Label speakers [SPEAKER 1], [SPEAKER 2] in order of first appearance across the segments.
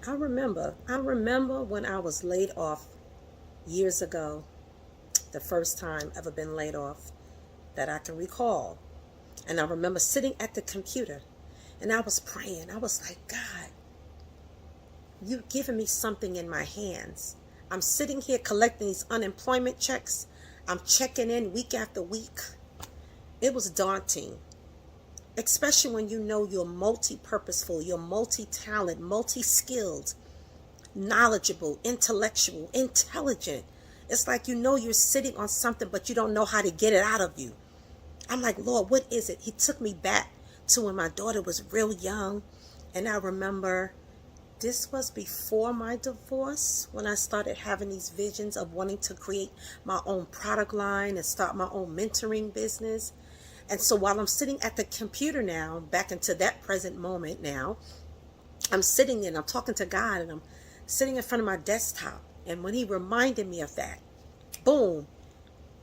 [SPEAKER 1] I remember when I was laid off years ago, the first time ever been laid off that I can recall. And I remember sitting at the computer and I was praying. I was like, God, you've given me something in my hands. I'm sitting here collecting these unemployment checks. I'm checking in week after week. It was daunting, especially when you know you're multi-purposeful, you're multi-talent, multi-skilled, knowledgeable, intellectual, intelligent. It's like you know you're sitting on something, but you don't know how to get it out of you. I'm like, Lord, what is it? He took me back to when my daughter was real young. And I remember this was before my divorce, when I started having these visions of wanting to create my own product line and start my own mentoring business. And so while I'm sitting at the computer now, back into that present moment now, I'm sitting and I'm talking to God and I'm sitting in front of my desktop. And when he reminded me of that, boom,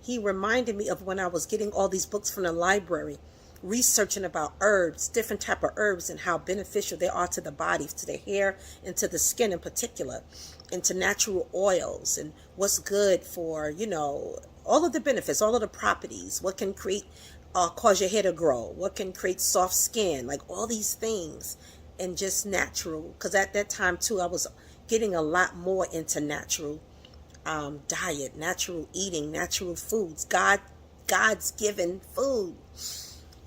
[SPEAKER 1] he reminded me of when I was getting all these books from the library, researching about herbs, different type of herbs and how beneficial they are to the body, to the hair and to the skin in particular, and to natural oils and what's good for, all of the benefits, all of the properties, what can create, cause your hair to grow, what can create soft skin, like all these things, and just natural. Because at that time too, I was getting a lot more into natural diet, natural eating, natural foods, God's given food.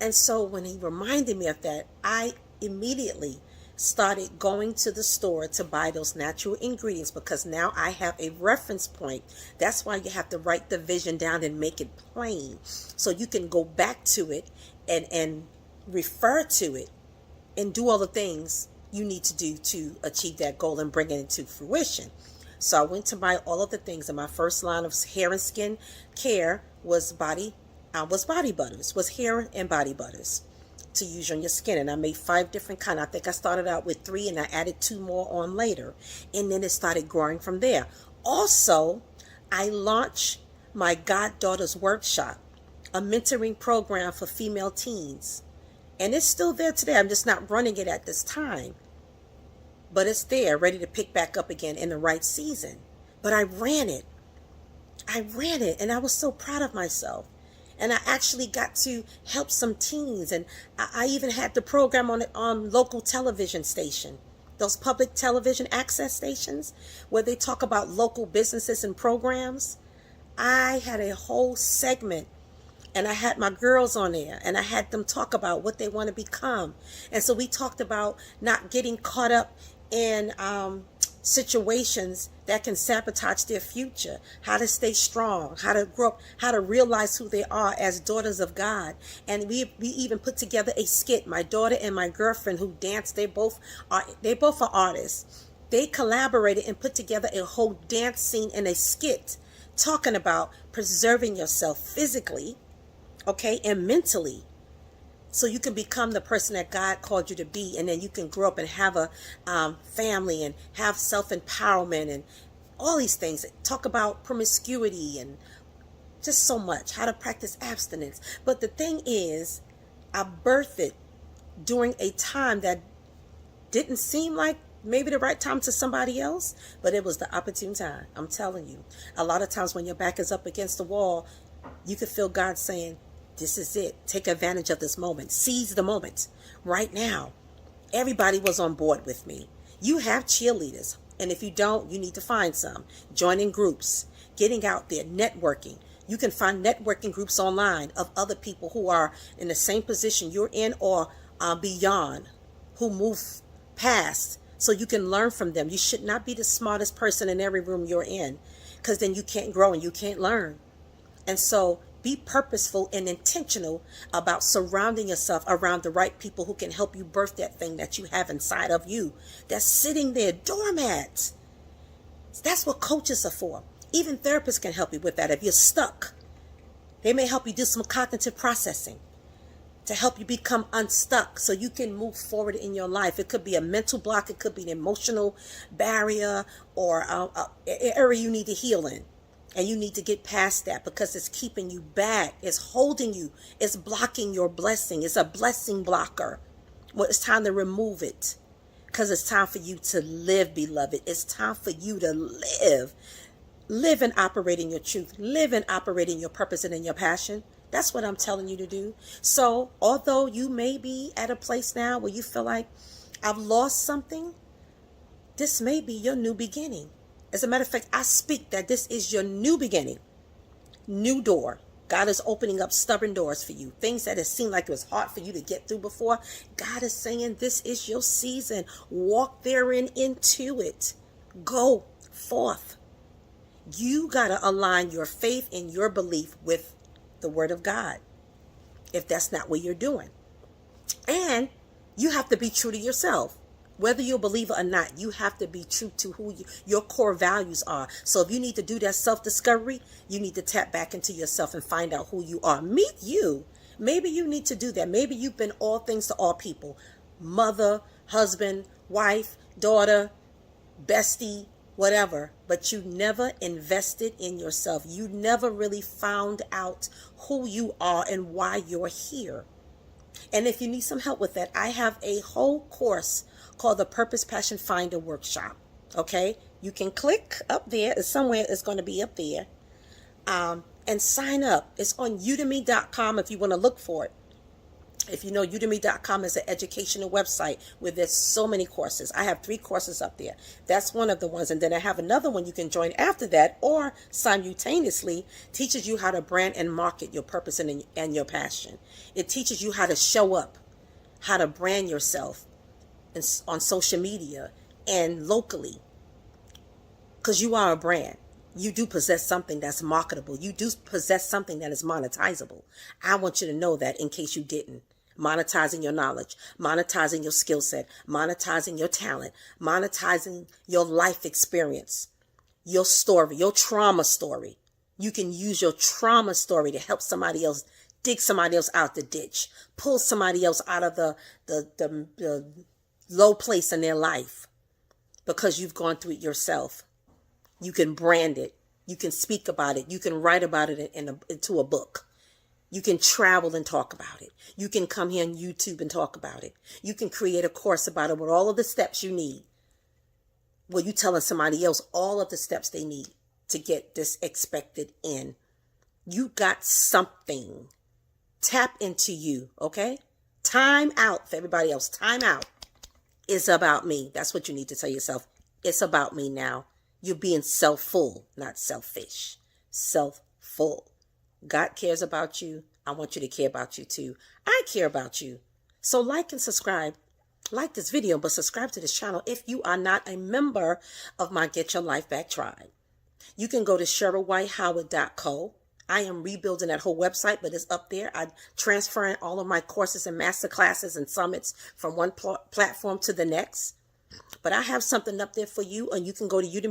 [SPEAKER 1] And so when he reminded me of that, I immediately started going to the store to buy those natural ingredients, because now I have a reference point. That's why you have to write the vision down and make it plain, so you can go back to it and refer to it and do all the things you need to do to achieve that goal and bring it into fruition. So I went to buy all of the things, and my first line of hair and skin care was body butters, was hair and body butters to use on your skin. And I made 5 different kinds. I think I started out with 3 and I added 2 more on later. And then it started growing from there. Also, I launched my Goddaughter's Workshop, a mentoring program for female teens. And it's still there today. I'm just not running it at this time. But it's there, ready to pick back up again in the right season. But I ran it, and I was so proud of myself. And I actually got to help some teens. And I even had the program on local television station, those public television access stations where they talk about local businesses and programs. I had a whole segment, and I had my girls on there, and I had them talk about what they want to become. And so we talked about not getting caught up in situations that can sabotage their future, how to stay strong, how to grow up, how to realize who they are as daughters of God. And we even put together a skit. My daughter and my girlfriend who dance, they both are artists. They collaborated and put together a whole dance scene and a skit talking about preserving yourself physically, okay, and mentally, so you can become the person that God called you to be. And then you can grow up and have a family and have self-empowerment and all these things. Talk about promiscuity and just so much, how to practice abstinence. But the thing is, I birthed it during a time that didn't seem like maybe the right time to somebody else, but it was the opportune time. I'm telling you, a lot of times when your back is up against the wall, you could feel God saying, this is it. Take advantage of this moment. Seize the moment right now. Everybody was on board with me. You have cheerleaders. And if you don't, you need to find some. Joining groups, getting out there, networking. You can find networking groups online of other people who are in the same position you're in or beyond, who move past, so you can learn from them. You should not be the smartest person in every room you're in, because then you can't grow and you can't learn. And so be purposeful and intentional about surrounding yourself around the right people who can help you birth that thing that you have inside of you that's sitting there doormat. That's what coaches are for. Even therapists can help you with that. If you're stuck, they may help you do some cognitive processing to help you become unstuck so you can move forward in your life. It could be a mental block. It could be an emotional barrier or an area you need to heal in. And you need to get past that because it's keeping you back. It's holding you. It's blocking your blessing. It's a blessing blocker. Well, it's time to remove it. Because it's time for you to live, beloved. It's time for you to live. Live and operate in your truth. Live and operate in your purpose and in your passion. That's what I'm telling you to do. So although you may be at a place now where you feel like, I've lost something, this may be your new beginning. As a matter of fact, I speak that this is your new beginning. New door. God is opening up stubborn doors for you. Things that it seemed like it was hard for you to get through before. God is saying this is your season. Walk therein into it. Go forth. You got to align your faith and your belief with the word of God, if that's not what you're doing. And you have to be true to yourself. Whether you're a believer or not, you have to be true to who your core values are. So if you need to do that self-discovery, you need to tap back into yourself and find out who you are. Meet you. Maybe you need to do that. Maybe you've been all things to all people. Mother, husband, wife, daughter, bestie, whatever. But you never invested in yourself. You never really found out who you are and why you're here. And if you need some help with that, I have a whole course called the Purpose Passion Finder Workshop. Okay, you can click up there. It's somewhere. It's going to be up there, and sign up. It's on udemy.com if you want to look for it. If you know, udemy.com is an educational website where there's so many courses. I have 3 courses up there. That's one of the ones. And then I have another one you can join after that, or simultaneously teaches you how to brand and market your purpose and your passion. It teaches you how to show up, how to brand yourself on social media and locally, because you are a brand. You do possess something that's marketable. You do possess something that is monetizable. I want you to know that in case you didn't. Monetizing your knowledge, monetizing your skill set, monetizing your talent, monetizing your life experience, your story, your trauma story. You can use your trauma story to help somebody else, dig somebody else out the ditch, pull somebody else out of the low place in their life, because you've gone through it yourself. You can brand it. You can speak about it. You can write about it into a book. You can travel and talk about it. You can come here on YouTube and talk about it. You can create a course about it with all of the steps you need. Well, you telling somebody else all of the steps they need to get this expected in. You got something. Tap into you, okay? Time out for everybody else. Time out. It's about me. That's what you need to tell yourself. It's about me now. You're being self-full, not selfish. Self-full. God cares about you. I want you to care about you too. I care about you. So like and subscribe. Like this video, but subscribe to this channel if you are not a member of my Get Your Life Back tribe. You can go to CherylWhiteHoward.co. I am rebuilding that whole website, but it's up there. I'm transferring all of my courses and masterclasses and summits from one platform to the next. But I have something up there for you, and you can go to Udemy.